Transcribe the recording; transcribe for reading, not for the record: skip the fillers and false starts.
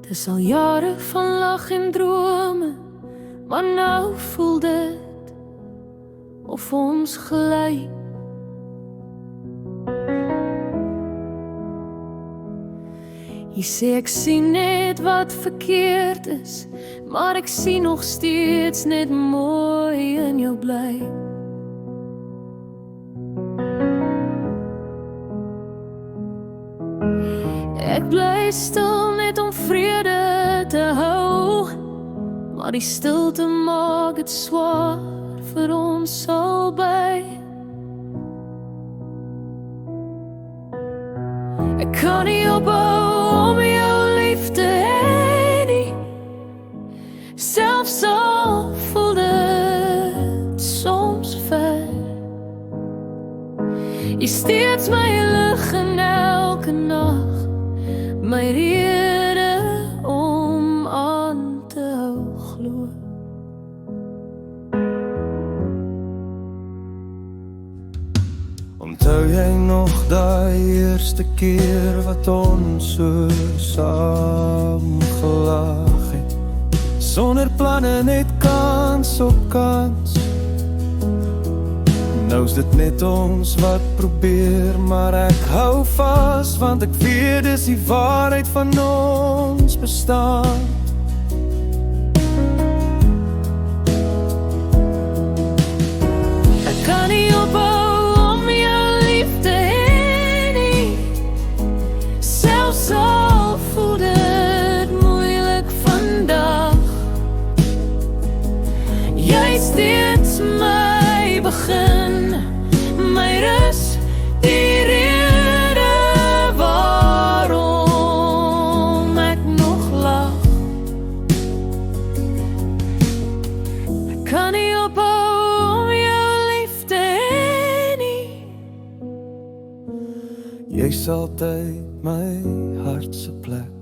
Dis al jare van lag en drome, maar nou voel dit of ons gly. Jy sê ek sien net wat verkeerd is, maar ek sien nog steeds net mooi in jou bly. Ek bly stil net om vrede te hou, maar die stilte maak het swaar vir ons albei. Ek kan nie ophou om jou lief te hê nie, selfs al voel dit soms ver. Jy steeds my lig in elke nag, my rede om aan te hou glo. Onthou jy nog daai eerste keer wat ons so saam gelag het, sonder planne, net kans op kans. Nou is dit net ons wat probeer, maar ek hou vas, want ek weet dis die waarheid van ons bestaan. Ek kan nie ophou om jou lief te hê nie, selfs al voel dit moeilik vandag. Jy steeds my begin, my rus, die rede waarom ek nog lag. Ek kan nie ophou om jou lief te hê nie. Jy's altyd my hart se plek.